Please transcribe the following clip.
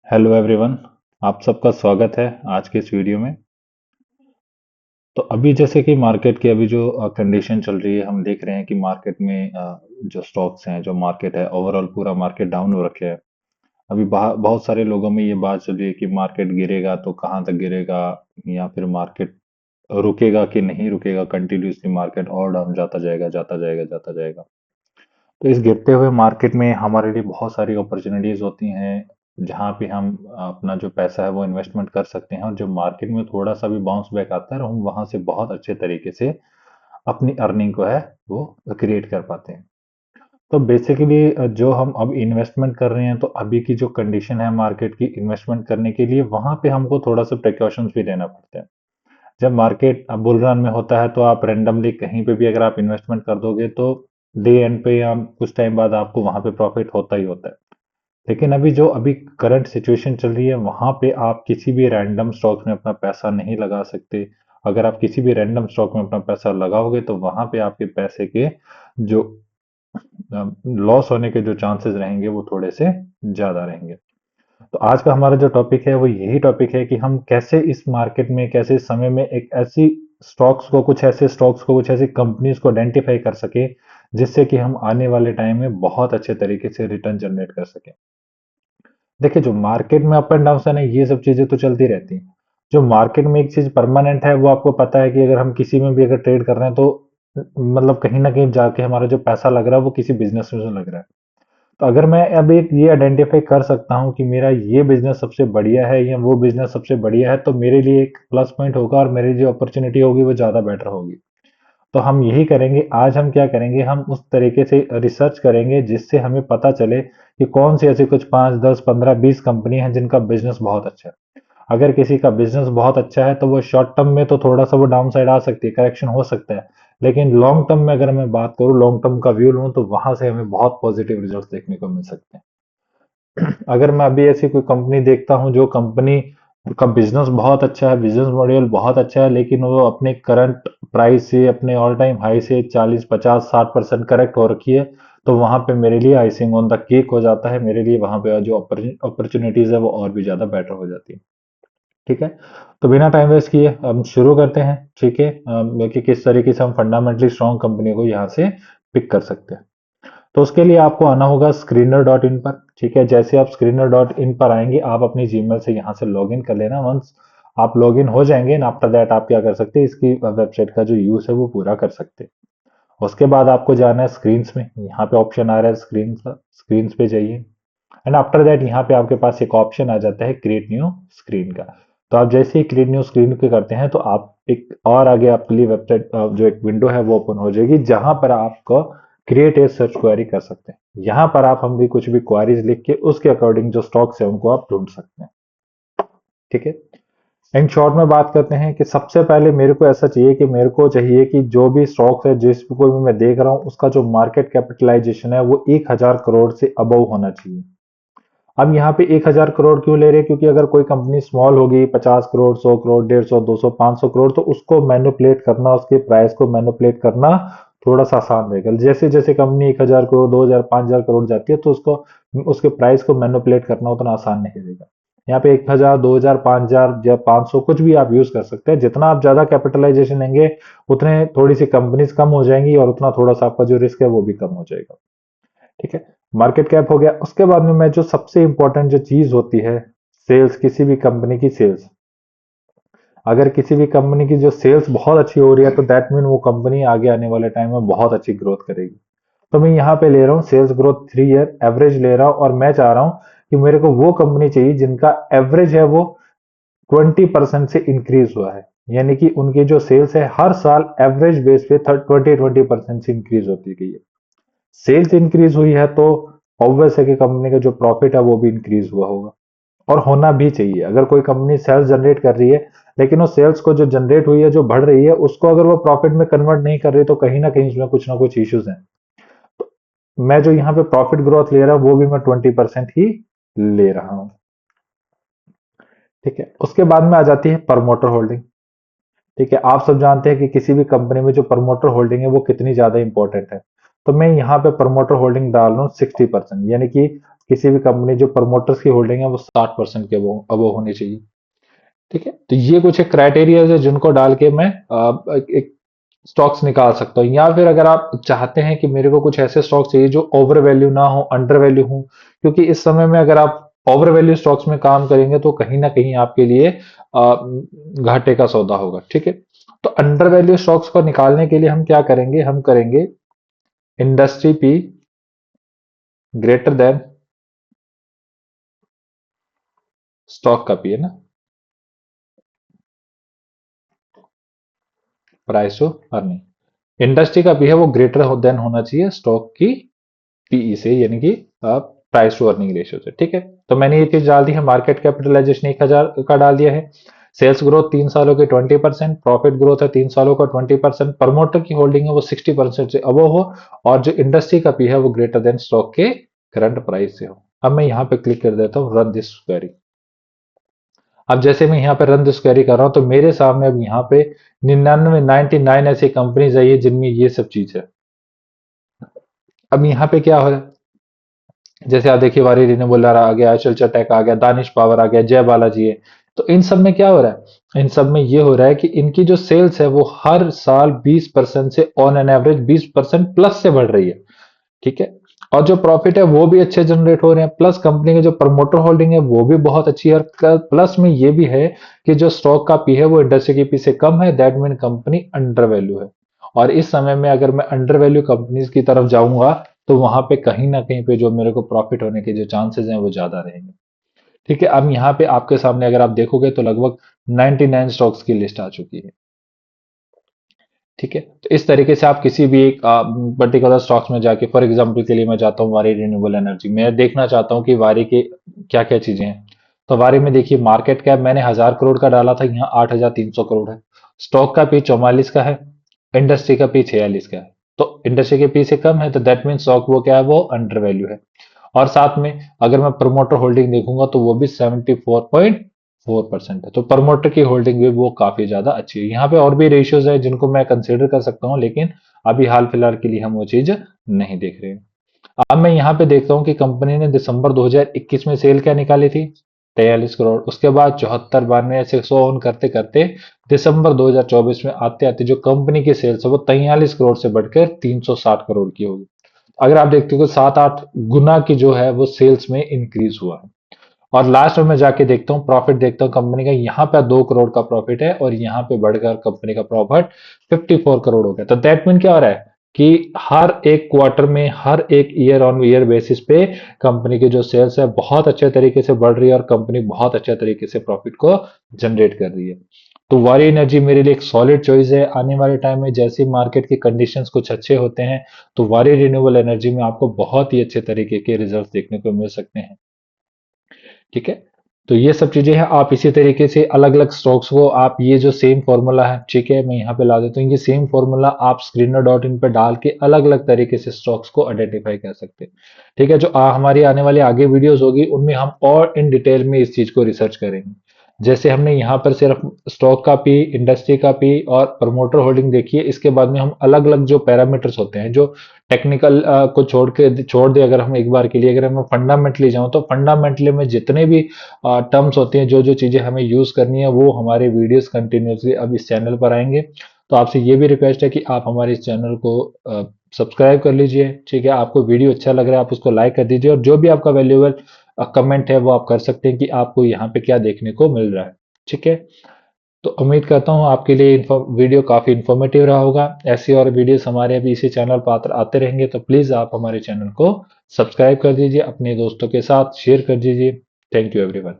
Hello everyone. आप सबका स्वागत है आज के इस वीडियो में। तो अभी जैसे कि मार्केट की अभी जो कंडीशन चल रही है, हम देख रहे हैं कि मार्केट में जो स्टॉक्स हैं, जो मार्केट है, ओवरऑल पूरा मार्केट डाउन हो रखे है। अभी बहुत सारे लोगों में ये बात चल रही है कि मार्केट गिरेगा तो कहाँ तक गिरेगा, या फिर मार्केट रुकेगा कि नहीं रुकेगा, कंटिन्यूसली मार्केट और डाउन जाता जाएगा जाता जाएगा जाता जाएगा। तो इस गिरते हुए मार्केट में हमारे लिए बहुत सारी अपॉर्चुनिटीज होती हैं, जहाँ पे हम अपना जो पैसा है वो इन्वेस्टमेंट कर सकते हैं, और जो मार्केट में थोड़ा सा भी बाउंस बैक आता है, हम वहां से बहुत अच्छे तरीके से अपनी अर्निंग को है वो क्रिएट कर पाते हैं। तो बेसिकली जो हम अब इन्वेस्टमेंट कर रहे हैं, तो अभी की जो कंडीशन है मार्केट की इन्वेस्टमेंट करने के लिए, वहां पे हमको थोड़ा सा प्रिकॉशंस भी लेना पड़ता है। जब मार्केट बुल रन में होता है तो आप रेंडमली कहीं पे भी अगर आप इन्वेस्टमेंट कर दोगे, तो डे एंड पे या कुछ टाइम बाद आपको वहां पे प्रॉफिट होता ही होता है। लेकिन अभी करंट सिचुएशन चल रही है, वहां पे आप किसी भी रैंडम स्टॉक में अपना पैसा नहीं लगा सकते। अगर आप किसी भी रैंडम स्टॉक में अपना पैसा लगाओगे तो वहां पे आपके पैसे के जो लॉस होने के जो चांसेस रहेंगे वो थोड़े से ज्यादा रहेंगे। तो आज का हमारा जो टॉपिक है वो यही टॉपिक है कि हम कैसे इस मार्केट में, कैसे इस समय में एक ऐसी स्टॉक्स को, कुछ ऐसी कंपनीज को आइडेंटिफाई कर सके, जिससे कि हम आने वाले टाइम में बहुत अच्छे तरीके से रिटर्न जनरेट कर सकें। देखिए, जो मार्केट में अप एंड डाउन है ना, ये सब चीजें तो चलती रहती हैं। जो मार्केट में एक चीज परमानेंट है, वो आपको पता है कि अगर हम किसी में भी अगर ट्रेड कर रहे हैं, तो मतलब कहीं ना कहीं जाके हमारा जो पैसा लग रहा है वो किसी बिजनेस में लग रहा है। तो अगर मैं अब एक ये आइडेंटिफाई कर सकता हूँ कि मेरा ये बिजनेस सबसे बढ़िया है या वो बिजनेस सबसे बढ़िया है, तो मेरे लिए एक प्लस पॉइंट होगा और मेरी जो अपॉर्चुनिटी होगी वो ज़्यादा बेटर होगी। तो हम यही करेंगे, आज हम क्या करेंगे, हम उस तरीके से रिसर्च करेंगे जिससे हमें पता चले कि कौन सी ऐसी कुछ 5 10 15 20 कंपनी हैं जिनका बिजनेस बहुत अच्छा है। अगर किसी का बिजनेस बहुत अच्छा है तो वो शॉर्ट टर्म में तो थोड़ा सा वो डाउन साइड आ सकती है, करेक्शन हो सकता है। लेकिन लॉन्ग टर्म में अगर मैं बात करूँ, लॉन्ग टर्म का व्यू लूँ, तो वहां से हमें बहुत पॉजिटिव रिजल्ट देखने को मिल सकते हैं। अगर मैं अभी ऐसी कोई कंपनी देखता हूँ जो कंपनी का बिजनेस बहुत अच्छा है, बिजनेस मॉड्यूल बहुत अच्छा है, लेकिन वो अपने करंट प्राइस से, अपने ऑल टाइम हाई से 40 50 60% करेक्ट हो रखी है, तो वहां पे मेरे लिए आइसिंग ऑन द केक हो जाता है। मेरे लिए वहां पे जो अपॉर्चुनिटीज है वो और भी ज्यादा बेटर हो जाती है। ठीक है। तो बिना टाइम वेस्ट किए हम शुरू करते हैं। ठीक है, कि किस तरीके से हम फंडामेंटली स्ट्रॉन्ग कंपनी को यहाँ से पिक कर सकते हैं। तो उसके लिए आपको आना होगा स्क्रीनर डॉट इन पर। ठीक है, जैसे आप स्क्रीनर डॉट इन पर आएंगे, आप अपनी जीमेल से यहाँ से लॉग इन कर लेना। वंस आप लॉग इन हो जाएंगे, एंड आफ्टर दैट आप क्या कर सकते हैं, इसकी वेबसाइट का जो यूज है वो पूरा कर सकते हैं। उसके बाद आपको जाना है स्क्रीन्स में, यहाँ पे ऑप्शन आ रहा है स्क्रीन का, स्क्रीन्स पे जाइए। एंड आफ्टर दैट यहाँ पे आपके पास एक ऑप्शन आ जाता है क्रिएट न्यू स्क्रीन का। तो आप जैसे ही क्रिएट न्यू स्क्रीन पे करते हैं, तो आप एक और आगे आपके लिए वेबसाइट जो एक विंडो है वो ओपन हो जाएगी, जहां पर आपको क्रिएट ए सर्च क्वेरी कर सकते हैं। यहाँ पर आप हम भी कुछ भी क्वेरीज लिख के उसके अकॉर्डिंग जो स्टॉक्स है उनको आप ढूंढ सकते हैं। ठीक है। इन शॉर्ट में बात करते हैं कि सबसे पहले मेरे को ऐसा चाहिए कि मेरे को चाहिए कि जो भी स्टॉक्स है जिसको भी मैं देख रहा हूँ, उसका जो मार्केट कैपिटलाइजेशन है वो 1,000 करोड़ से अबव होना चाहिए। अब यहाँ पे 1,000 करोड़ क्यों ले रहे हैं? क्योंकि अगर कोई कंपनी स्मॉल होगी, 50 करोड़, 100 करोड़, 150, 200, 500 करोड़, तो उसको मैनिपुलेट करना, उसके प्राइस को मैनिपुलेट करना थोड़ा सा आसान रहेगा। जैसे जैसे कंपनी 1,000 करोड़, 2,000, 5,000 करोड़ जाती है, तो उसको उसके प्राइस को मैनिपुलेट करना उतना आसान नहीं रहेगा। यहाँ पे 1,000, 2,000, 5,000 या 500 कुछ भी आप यूज कर सकते हैं। जितना आप ज्यादा कैपिटलाइजेशन लेंगे, उतने थोड़ी सी कंपनीज कम हो जाएंगी, और उतना थोड़ा सा आपका जो रिस्क है वो भी कम हो जाएगा। ठीक है। मार्केट कैप हो गया। उसके बाद में मैं जो सबसे इंपॉर्टेंट जो चीज होती है, सेल्स, किसी भी कंपनी की सेल्स। अगर किसी भी कंपनी की जो सेल्स बहुत अच्छी हो रही है, तो दैट मीन वो कंपनी आगे आने वाले टाइम में बहुत अच्छी ग्रोथ करेगी। तो मैं यहाँ पे ले रहा हूँ सेल्स ग्रोथ 3 ईयर एवरेज ले रहा हूँ, और मैं चाह रहा हूँ कि मेरे को वो कंपनी चाहिए जिनका एवरेज है वो 20% से इंक्रीज हुआ है। यानी कि उनकी जो सेल्स है हर साल एवरेज बेस पे 20% से इंक्रीज होती गई है। सेल्स इंक्रीज हुई है तो ऑब्वियस है कि कंपनी का जो प्रॉफिट है वो भी इंक्रीज हुआ होगा, और होना भी चाहिए। अगर कोई कंपनी सेल्स जनरेट कर रही है, लेकिन वो सेल्स को जो जनरेट हुई है, जो बढ़ रही है, उसको अगर वो प्रॉफिट में कन्वर्ट नहीं कर रही, तो कहीं ना कहीं उसमें कुछ ना कुछ इश्यूज हैं। तो मैं जो यहाँ पे प्रॉफिट ग्रोथ ले रहा हूँ वो भी मैं 20% ही ले रहा हूँ। ठीक है। उसके बाद में आ जाती है प्रमोटर होल्डिंग। ठीक है, आप सब जानते हैं कि किसी भी कंपनी में जो प्रमोटर होल्डिंग है वो कितनी ज्यादा इंपॉर्टेंट है। तो मैं यहाँ पे प्रमोटर होल्डिंग डाल रहा हूँ 60%, यानी कि किसी भी कंपनी जो प्रमोटर्स की होल्डिंग है वो 60% के अबव होनी चाहिए। ठीक है, तो ये कुछ एक क्राइटेरिया है जिनको डाल के मैं एक स्टॉक्स निकाल सकता हूँ। या फिर अगर आप चाहते हैं कि मेरे को कुछ ऐसे स्टॉक्स चाहिए जो ओवर वैल्यू ना हो, अंडर वैल्यू हो, क्योंकि इस समय में अगर आप ओवर वैल्यू स्टॉक्स में काम करेंगे तो कहीं ना कहीं आपके लिए घाटे का सौदा होगा। ठीक है, तो अंडर वैल्यू स्टॉक्स को निकालने के लिए हम क्या करेंगे, हम करेंगे industry P greater than stock का पी, है ना, प्राइस टू अर्निंग। इंडस्ट्री का पी है वो ग्रेटर देन होना चाहिए स्टॉक की पीई से, यानी कि प्राइस टू अर्निंग रेशियो से। ठीक है, तो मैंने ये चीज डाल दी है। मार्केट कैपिटलाइजेशन 1000 का डाल दिया है। सेल्स ग्रोथ 3 सालों के 20%, प्रॉफिट ग्रोथ है 3 सालों का 20%, प्रमोटर की होल्डिंग है वो 60% से अबव हो, और जो इंडस्ट्री का पी है वो ग्रेटर देन स्टॉक के करंट प्राइस से हो। अब मैं यहाँ पे क्लिक कर देता हूँ रन दिस क्वेरी। अब जैसे मैं यहाँ पे रन दिस क्वेरी कर रहा हूँ तो मेरे सामने अब यहाँ पे 99 ऐसी कंपनीज आई है जिनमें ये सब चीज है। अब यहाँ पे क्या हो रहा है, जैसे आप देखिए वारी रिन्यूएबल आ गया, सिल्चर टेक आ गया, दानिश पावर आ गया, जय बालाजी है। तो इन सब में क्या हो रहा है, इन सब में ये हो रहा है कि इनकी जो सेल्स है वो हर साल 20% से ऑन एन एवरेज 20% प्लस से बढ़ रही है। ठीक है, और जो प्रॉफिट है वो भी अच्छे जनरेट हो रहे हैं, प्लस कंपनी की जो प्रमोटर होल्डिंग है वो भी बहुत अच्छी है, और प्लस में ये भी है कि जो स्टॉक का पी है वो इंडस्ट्री के पी से कम है, that mean company under value है। और इस समय में अगर मैं अंडर वैल्यू कंपनीज की तरफ जाऊंगा तो वहां पे कहीं ना कहीं पे जो मेरे को प्रॉफिट होने के जो चांसेस हैं वो ज्यादा रहेंगे। ठीक है, अब यहाँ पे आपके सामने अगर आप देखोगे तो लगभग 99 स्टॉक्स की लिस्ट आ चुकी है। ठीक है, तो इस तरीके से आप किसी भी एक पर्टिकुलर स्टॉक्स में जाके, फॉर एग्जांपल के लिए मैं जाता हूँ वारी रिन्यूएबल एनर्जी, मैं देखना चाहता हूँ कि वारी के क्या क्या चीजें हैं। तो वारी में देखिए मार्केट कैप मैंने 1000 करोड़ का डाला था, यहाँ 8300 करोड़ है। स्टॉक का पी 44 का है, इंडस्ट्री का पी 46 का है। तो इंडस्ट्री के पी से कम है तो दैट मीन स्टॉक वो क्या है, वो अंडर वैल्यू है। और साथ में अगर मैं प्रमोटर होल्डिंग देखूंगा तो वो भी 74.4% है। तो प्रमोटर की होल्डिंग भी वो काफी ज्यादा अच्छी है। यहाँ पे और भी रेशियोज है जिनको मैं कंसिडर कर सकता हूँ, लेकिन अभी हाल फिलहाल के लिए हम वो चीज नहीं देख रहे हैं। अब मैं यहाँ पे देखता हूँ कि कंपनी ने दिसंबर 2021 में सेल क्या निकाली थी, 43 करोड़। उसके बाद 74, 92 ऐसे 100 ऑन करते करते दिसंबर 2024 में आते आते जो कंपनी की सेल्स है वो 43 करोड़ से बढ़कर 360 करोड़ की होगी। अगर आप देखते हो तो 7-8 गुना की जो है वो सेल्स में इंक्रीज हुआ है। और लास्ट में मैं जाके देखता हूँ प्रॉफिट, देखता हूँ कंपनी का, यहाँ पे 2 करोड़ का प्रॉफिट है और यहाँ पे बढ़कर कंपनी का प्रॉफिट 54 करोड़ हो गया। तो दैट मीन क्या हो रहा है कि हर एक क्वार्टर में, हर एक ईयर ऑन ईयर बेसिस पे कंपनी की जो सेल्स है बहुत अच्छे तरीके से बढ़ रही है और कंपनी बहुत अच्छे तरीके से प्रॉफिट को जनरेट कर रही है। तो वारी एनर्जी मेरे लिए एक सॉलिड चॉइस है। आने वाले टाइम में जैसे मार्केट के कंडीशंस कुछ अच्छे होते हैं तो वारी रिन्यूएबल एनर्जी में आपको बहुत ही अच्छे तरीके के रिजल्ट देखने को मिल सकते हैं। ठीक है, तो ये सब चीजें हैं। आप इसी तरीके से अलग अलग स्टॉक्स को आप ये जो सेम फॉर्मूला है, ठीक है, मैं यहाँ पे ला देता हूँ, ये सेम फॉर्मूला आप screener.in पे डाल के अलग अलग तरीके से स्टॉक्स को आइडेंटिफाई कर सकते हैं। ठीक है, जो हमारी आने वाली आगे वीडियोस होगी उनमें हम और इन डिटेल में इस चीज को रिसर्च करेंगे। जैसे हमने यहाँ पर सिर्फ स्टॉक का पी, इंडस्ट्री का पी और प्रमोटर होल्डिंग देखी है, इसके बाद में हम अलग अलग जो पैरामीटर्स होते हैं, जो टेक्निकल को छोड़ दे, अगर हम एक बार के लिए अगर मैं फंडामेंटली जाऊं तो फंडामेंटली में जितने भी टर्म्स होते हैं, जो जो चीजें हमें यूज करनी है, वो हमारे वीडियोस कंटिन्यूसली अब इस चैनल पर आएंगे। तो आपसे ये भी रिक्वेस्ट है कि आप हमारे इस चैनल को सब्सक्राइब कर लीजिए। ठीक है, आपको वीडियो अच्छा लग रहा है आप उसको लाइक कर दीजिए, और जो भी आपका वैल्यूएबल कमेंट है वो आप कर सकते हैं कि आपको यहाँ पे क्या देखने को मिल रहा है। ठीक है, तो उम्मीद करता हूँ आपके लिए वीडियो काफी इंफॉर्मेटिव रहा होगा। ऐसी और वीडियोस हमारे अभी इसी चैनल पर आते रहेंगे, तो प्लीज आप हमारे चैनल को सब्सक्राइब कर दीजिए, अपने दोस्तों के साथ शेयर कर दीजिए। Thank you everyone.